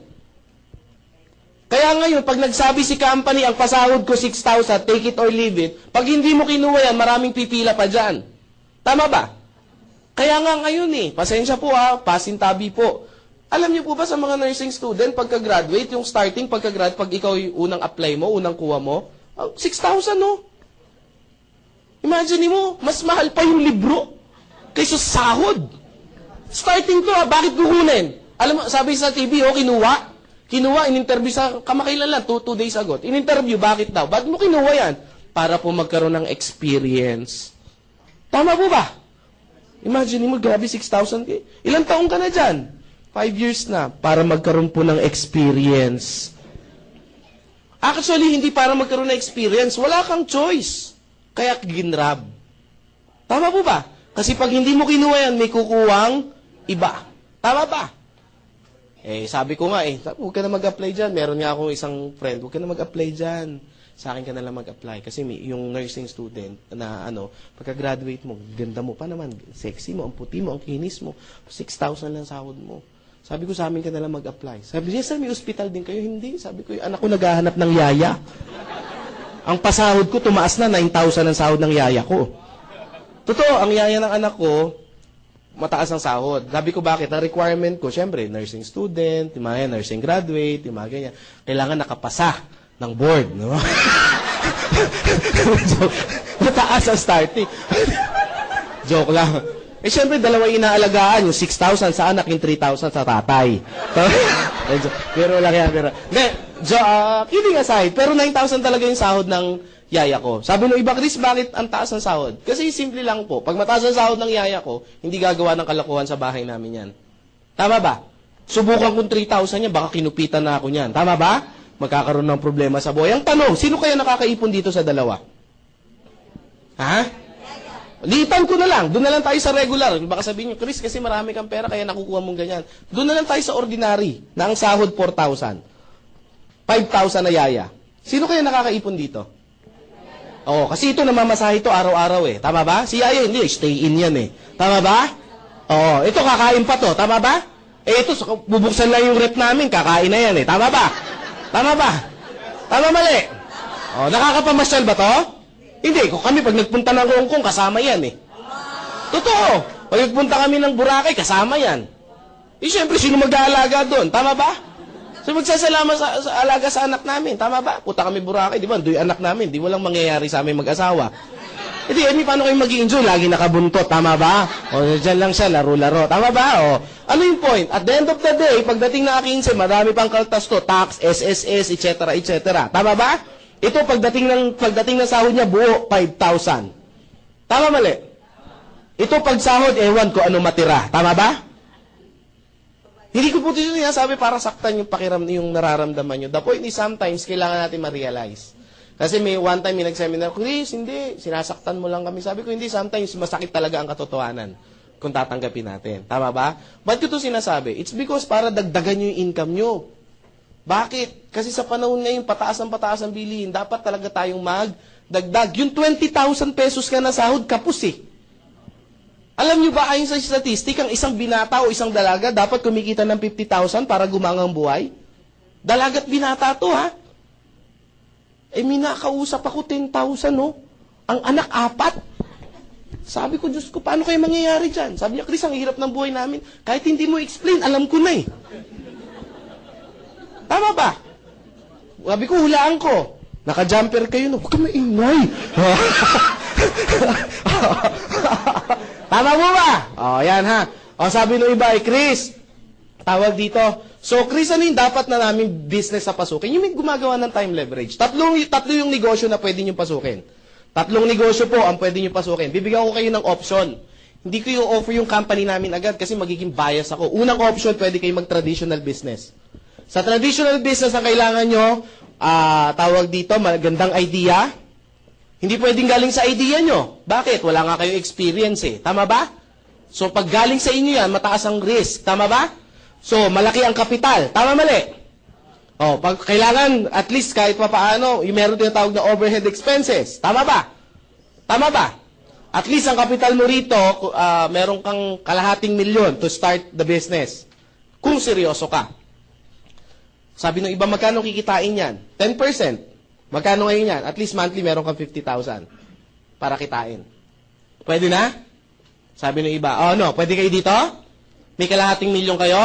Kaya ngayon, pag nagsabi si company, ang pasahod ko 6,000, take it or leave it, pag hindi mo kinuha yan, maraming pipila pa dyan. Tama ba? Kaya nga ngayon pasensya po pasintabi po. Alam niyo po ba sa mga nursing student, pagka-graduate, yung starting pagka-graduate, pag ikaw yung unang apply mo, unang kuha mo, 6,000 no? Imagine mo, mas mahal pa yung libro kaysa sahod. Starting to bakit kukunin? Alam mo, sabi sa TV, kinuha. Kinuha, in-interview sa kamakailan lang, 2 days ago. In-interview, bakit daw? Bakit mo kinuha yan? Para po magkaroon ng experience. Tama po ba? Imagine mo, grabe 6,000. Ilang taong ka na dyan? 5 years na, para magkaroon po ng experience. Actually, hindi para magkaroon ng experience. Wala kang choice. Kaya ginrab. Tama po ba? Kasi pag hindi mo kinuha yan, may kukuwang iba. Tama ba? Sabi ko nga huwag ka na mag-apply dyan. Meron nga akong isang friend, huwag ka na mag-apply dyan. Sa akin ka na lang mag-apply. Kasi yung nursing student na pagka-graduate mo, ganda mo pa naman, sexy mo, ang puti mo, ang kinis mo, 6,000 lang sahod mo. Sabi ko, sa amin ka na lang mag-apply. Sabi niya, sir, may hospital din kayo? Hindi. Sabi ko, anak ko naghahanap ng yaya. Ang pasahod ko, tumaas na, 9,000 ang sahod ng yaya ko. Totoo, ang yaya ng anak ko, mataas ang sahod. Sabi ko, bakit? Ang requirement ko, syempre, nursing student, nursing graduate, ganyan. Kailangan nakapasa ng board, no? Mataas ang starting. Joke lang. Syempre, dalawa inaalagaan, yung 6,000 sa anak, yung 3,000 sa tatay. Pero lang yan, pero. Kidding aside, pero 9,000 talaga yung sahod ng yaya ko. Sabi nung iba, Chris, bakit ang taas ng sahod? Kasi simple lang po, pag mataas ang sahod ng yaya ko, hindi gagawa ng kalokohan sa bahay namin yan. Tama ba? Subukan kong 3,000 yan, baka kinupitan na ako niyan. Tama ba? Magkakaroon ng problema sa buhay. Ang tanong, sino kaya nakakaipon dito sa dalawa? Ha? Litan ko na lang. Doon na lang tayo sa regular. Baka sabihin nyo, Chris, kasi marami kang pera, kaya nakukuha mong ganyan. Doon na lang tayo sa ordinary, na ang sahod 4,000. 5,000 na yaya. Sino kaya nakakaipon dito? Oo, kasi ito namamasahe ito araw-araw Tama ba? Si yaya, hindi. Stay in yan Tama ba? Oo, ito kakain pa to. Tama ba? Ito, bubuksan lang yung rep namin, kakain na yan Tama ba? Tama ba? Tama mali? Oo, nakakapamasyal ba to? Hindi, kami pag nagpunta ng Hong Kong, kasama yan Totoo. Pag nagpunta kami ng Boracay, kasama yan. Siyempre, sino mag-aalaga doon? Tama ba? So, magsasalamat sa alaga sa anak namin. Tama ba? Puta kami Boracay, di ba? Do'y anak namin. Di walang mangyayari sa aming mag-asawa. Paano kayo mag-i-enjoy? Lagi nakabuntot. Tama ba? O, dyan lang siya, laro-laro. Tama ba? O, ano yung point? At the end of the day, pagdating na 15, marami pang kaltas to. Tax, SSS, etc., etc. Tama ba? Ito, pagdating ng sahod niya, buo, 5,000. Tama mali? Ito, pag sahod, ewan ko ano matira. Tama ba? Hindi ko po ito sinasabi para saktan yung nararamdaman nyo. The point is, sometimes, kailangan natin ma-realize. Kasi may one time, may nag-seminar, Chris, hindi, sinasaktan mo lang kami. Sabi ko, hindi, sometimes, masakit talaga ang katotohanan. kung tatanggapin natin. Tama ba? Ba't ko ito sinasabi? It's because para dagdagan nyo yung income nyo. Bakit? Kasi sa panahon ngayon, pataas ang bilihin, dapat talaga tayong magdagdag. Yung 20,000 pesos ka na sahod, kapus eh. Alam nyo ba, ayon sa statistic, ang isang binata o isang dalaga dapat kumikita ng 50,000 para gumangang buhay? Dalagat binata to, ha? Eh, minakausap ako 10,000, no? Ang anak, 4. Sabi ko, Diyos ko, paano kayo mangyayari dyan? Sabi niya, Chris, ang hirap ng buhay namin. Kahit hindi mo explain, alam ko na eh. Tama ba? Sabi ko, hulaan ko. Naka-jumper kayo, no? Huwag ka maingay. Tama mo ba? O, yan ha. O, sabi ng iba, Chris, tawag dito. So, Chris, ano yung dapat na namin business sa pasukin? Yung may gumagawa ng time leverage. Tatlo yung negosyo na pwede nyo pasukin. 3 negosyo po ang pwede nyo pasukin. Bibigyan ko kayo ng option. Hindi ko yung offer yung company namin agad kasi magiging bias ako. Unang option, pwede kayo mag-traditional business. Sa traditional business, ang kailangan nyo, tawag dito, magandang idea. Hindi pwedeng galing sa idea nyo. Bakit? Wala nga kayong experience eh. Tama ba? So, pag galing sa inyo yan, mataas ang risk. Tama ba? So, malaki ang kapital. Tama mali? O, pag kailangan, at least kahit pa paano, yung meron tinatawag na overhead expenses. Tama ba? Tama ba? At least ang kapital mo rito, meron kang ₱250,000 to start the business. Kung seryoso ka. Sabi ng iba, magkano kikitain yan? 10%. Magkano ngayon yan? At least monthly meron kang 50,000 para kitain. Pwede na? Sabi ng iba, no, pwede kayo dito? May ₱250,000 kayo?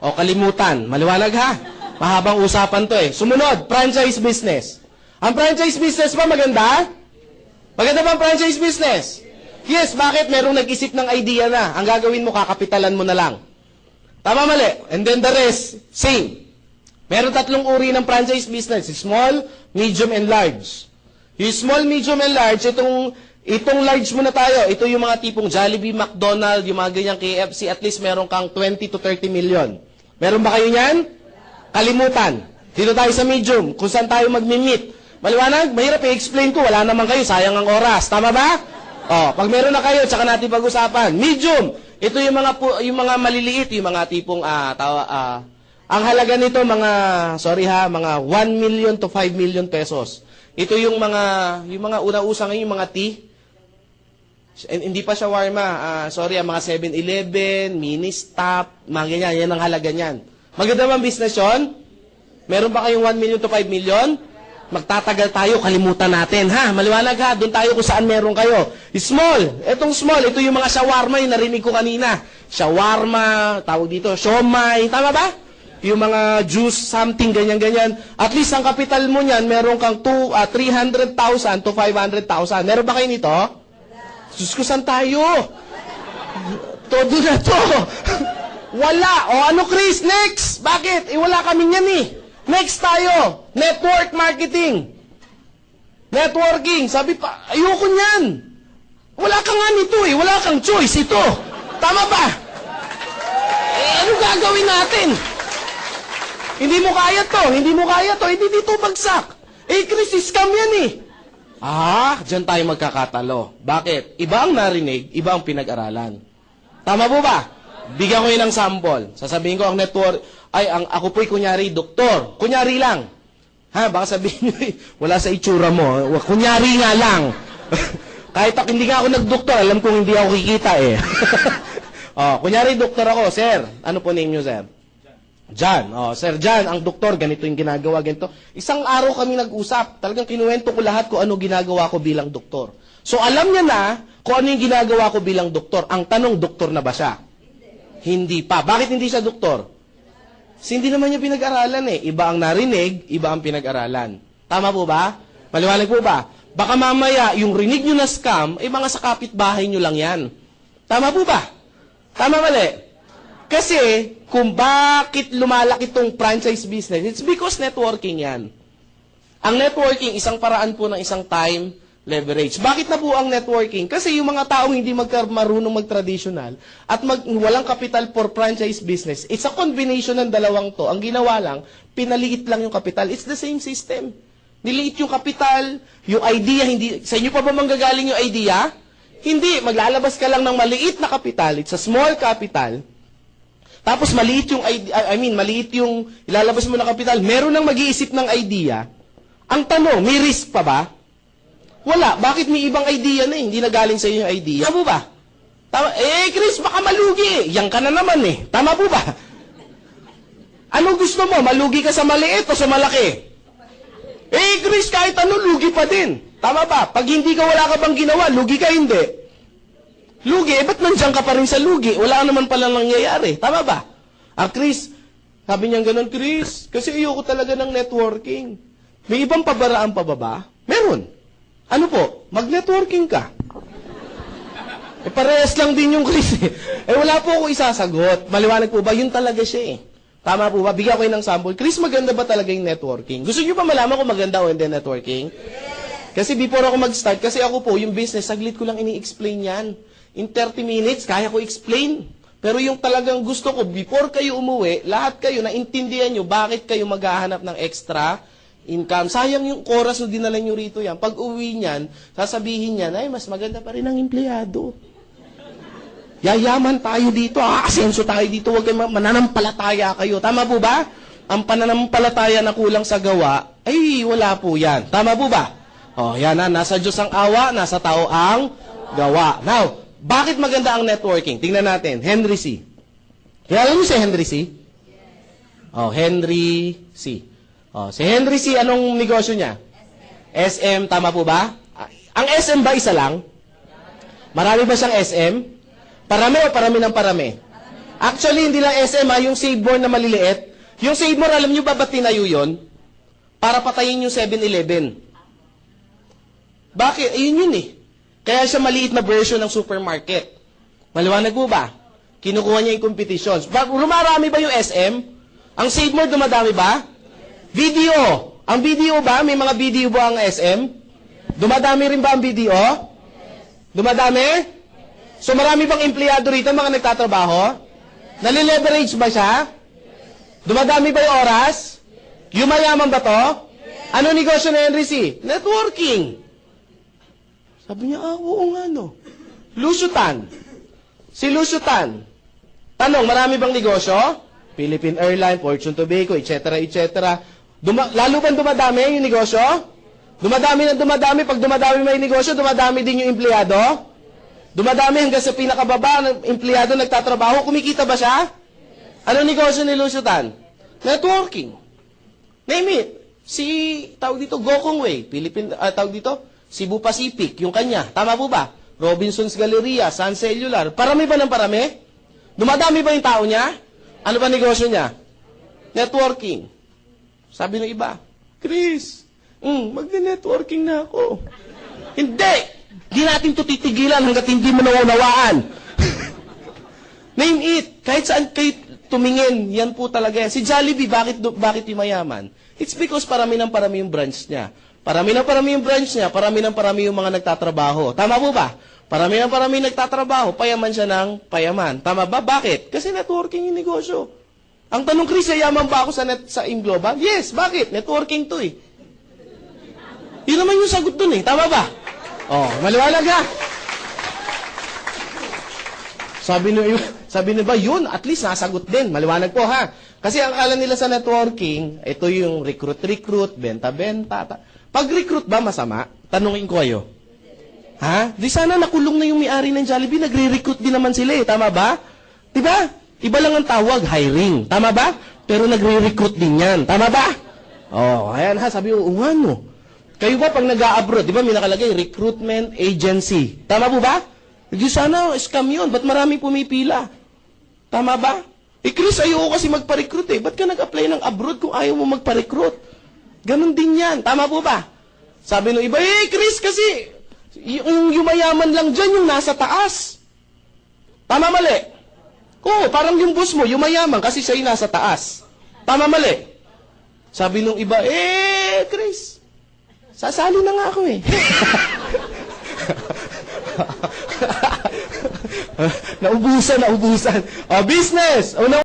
O, kalimutan. Maliwanag ha? Mahabang usapan to eh. Sumunod, franchise business. Ang franchise business ba maganda? Maganda ba ang franchise business? Yes, bakit? Merong nag-isip ng idea na. Ang gagawin mo, kakapitalan mo na lang. Tama mali? And then the rest, same. Meron 3 uri ng franchise business. Small, medium, and large. Yung small, medium, and large, itong large muna tayo. Ito yung mga tipong Jollibee, McDonald's, yung mga ganyang KFC, at least meron kang 20 to 30 million. Meron ba kayo yan? Kalimutan. Dito tayo sa medium, kung saan tayo mag-meet. Maliwanag? Mahirap i-explain ko. Wala naman kayo, sayang ang oras. Tama ba? O, pag meron na kayo, tsaka natin pag-usapan. Medium. Ito yung mga maliliit, yung mga tipong, ang halaga nito, mga 1 million to 5 million pesos. Ito yung mga una-usa ngayon, yung mga tea. Hindi pa shawarma. Mga 7-Eleven, mini-stop, mga ganyan. Yan ang halaga niyan. Maganda bang business yun? Meron ba kayong 1 million to 5 million? Magtatagal tayo, kalimutan natin, ha? Maliwanag ha, doon tayo kung saan meron kayo. Small, etong small, ito yung mga shawarma, yung narinig ko kanina. Shawarma, tawag dito, siomay, tama ba? Yung mga juice, something, ganyan-ganyan. At least ang kapital mo niyan, meron kang 300,000 to 500,000. Meron ba kayo nito? Diyos ko, saan tayo? Todo na to. Wala. O ano, Chris? Next. Bakit? Wala kami yan eh. Next tayo. Network marketing. Networking. Sabi pa, ayoko niyan. Wala ka nga nito eh. Wala kang choice ito. Tama ba? Ano gagawin natin? Hindi mo kaya to. Hindi mo kaya to. Hindi dito bagsak. Chris, scam yan eh. Diyan tayo magkakatalo. Bakit? Iba ang narinig, iba ang pinag-aralan. Tama po ba? Bigyan ko yun ng sample. Sasabihin ko ang network, ako po'y kunyari doktor. Kunyari lang. Baka sabihin nyo, wala sa itsura mo. Kunyari nga lang. Kahit hindi nga ako nagdoktor, alam kong hindi ako kikita eh. Kunyari doktor ako, sir. Ano po name nyo, sir? John. Sir John, ang doktor, ganito yung ginagawa, ganito. Isang araw kami nag-usap. Talagang kinuwento ko lahat kung ano ginagawa ko bilang doktor. So alam niya na kung ano yung ginagawa ko bilang doktor. Ang tanong, doktor na ba siya? Hindi pa. Bakit hindi siya doktor? Kasi hindi naman niya pinag-aralan eh. Iba ang narinig, iba ang pinag-aralan. Tama po ba? Maliwanag po ba? Baka mamaya, yung rinig nyo na scam, mga sa kapitbahay nyo lang yan. Tama po ba? Tama mali? Kasi, kung bakit lumalaki itong franchise business, it's because networking yan. Ang networking, isang paraan po ng isang time leverage. Bakit na po ang networking? Kasi yung mga taong hindi marunong mag-traditional at walang capital for franchise business, it's a combination ng dalawang to. Ang ginawa lang, pinaliit lang yung capital. It's the same system. Niliit yung capital, yung idea, sa inyo pa ba manggagaling yung idea? Hindi, maglalabas ka lang ng maliit na kapital, it's a small capital, tapos maliit yung, maliit yung ilalabas mo na kapital, meron nang mag-iisip ng idea. Ang tanong, may risk pa ba? Wala. Bakit may ibang idea na hindi na galing sa iyo yung idea? Tama po ba? Tama. Chris, baka malugi. Yan ka na naman eh. Tama po ba? Ano gusto mo? Malugi ka sa maliit o sa malaki? Chris, kahit ano, lugi pa din. Tama ba? Pag hindi ka, wala ka bang ginawa, lugi ka hindi. Lugi, ba't nandiyan ka pa rin sa lugi? Wala naman pala nangyayari. Tama ba? Chris, sabi niya ganun, Chris, kasi ayoko talaga ng networking. May ibang pabaraan pa ba? Meron. Ano po? Mag-networking ka. Parehas lang din yung Chris eh. Wala po ako isasagot. Maliwanag po ba? Yun talaga siya eh. Tama po ba? Bigyan ko kayo ng sample. Chris, maganda ba talaga yung networking? Gusto niyo pa malaman kung maganda o hindi networking? Kasi before ako mag-start, kasi ako po, yung business, saglit ko lang ini-explain yan. In 30 minutes, kaya ko explain. Pero yung talagang gusto ko, before kayo umuwi, lahat kayo, naintindihan nyo, bakit kayo maghahanap ng extra income. Sayang yung oras na dinala nyo rito yan. Pag uwi niyan, sasabihin niyan, ay, mas maganda pa rin ang empleyado. Yayaman tayo dito, asenso tayo dito, huwag kayo mananampalataya kayo. Tama po ba? Ang pananampalataya na kulang sa gawa, ay, wala po yan. Tama po ba? Yan na, nasa Diyos ang awa, nasa tao ang gawa. Now, bakit maganda ang networking? Tingnan natin, Henry C. Kilala niyo si Henry C? Henry C. Si Henry C, anong negosyo niya? SM, tama po ba? Ang SM ba isa lang? Marami ba siyang SM? Parami o parami ng parami? Actually, hindi lang SM yung Save-More na maliliit. Yung Save-More, alam niyo ba ba't tinayo yun? Para patayin yung 7-Eleven. Bakit? Ayun yun eh. Kaya siya maliit na version ng supermarket. Maliwanag po ba? Kinukuha niya yung competitions. Lumarami ba yung SM? Ang Save-More dumadami ba? Video. Ang video ba? May mga video ba ang SM? Dumadami rin ba ang video? Dumadami? So marami bang empleyado rito, mga nagtatrabaho? Nalileverage ba siya? Dumadami ba yung oras? Yumayaman ba to? Ano negosyo na Henry C? Networking. Sabi niya, oo nga no. Lucio Tan. Si Lucio Tan. Tanong, marami bang negosyo? Philippine Airlines, Fortune Tobacco, etc., etc. Lalo bang dumadami yung negosyo? Dumadami na dumadami. Pag dumadami may negosyo, dumadami din yung empleyado? Dumadami hanggang sa pinakababa ng empleyado nagtatrabaho. Kumikita ba siya? Ano negosyo ni Lucio Tan? Networking. Name it. Si, tawag dito, Gokong Wei. Tawag dito, Cebu Pacific. Yung kanya. Tama po ba? Robinson's Galleria, Sun Cellular. Parami ba ng parami? Dumadami ba yung tao niya? Ano ba negosyo niya? Networking. Sabi ng iba, Chris, magne-networking na ako. Hindi! Di natin ito titigilan hanggat hindi mo naunawaan. Name it. Kahit saan kayo tumingin, yan po talaga yan. Si Jollibee, bakit yung mayaman? It's because parami ng parami yung branch niya. Parami ng parami yung branch niya, parami ng parami yung mga nagtatrabaho. Tama po ba? Parami ng parami nagtatrabaho, payaman siya ng payaman. Tama ba? Bakit? Kasi networking yung negosyo. Ang tanong, Chris, yayaman ba ako sa Global? Yes, bakit? Networking to eh. Yun naman yung sagot dun eh. Tama ba? Maliwanag ha? Sabi nyo ba, yun, at least nasagot din. Maliwanag po ha? Kasi ang akala nila sa networking, ito yung recruit, benta-benta. Pag-recruit ba masama? Tanungin ko kayo. Ha? Di sana nakulong na yung may-ari ng Jollibee, nagre-recruit din naman sila eh. Tama ba? Diba? Iba lang ang tawag, hiring. Tama ba? Pero nagre-recruit din yan. Tama ba? Ayan ha, sabi ko, nga no. Kayo ba pag nag-a-abroad, di ba may nakalagay, recruitment agency. Tama po ba? Hindi sana, scam yun. Ba't marami pumipila? Tama ba? Chris, ayoko kasi magpa-recruit eh. Ba't ka nag-apply ng abroad kung ayaw mo magpa-recruit? Ganon din yan. Tama po ba? Sabi nung iba, Chris, kasi yung yumayaman lang dyan, yung nasa taas. Tama mali? Oo, parang yung boss mo, yumayaman kasi siya yung nasa taas. Tama mali? Sabi nung iba, Chris, sasali na nga ako eh. Naubusan. Business!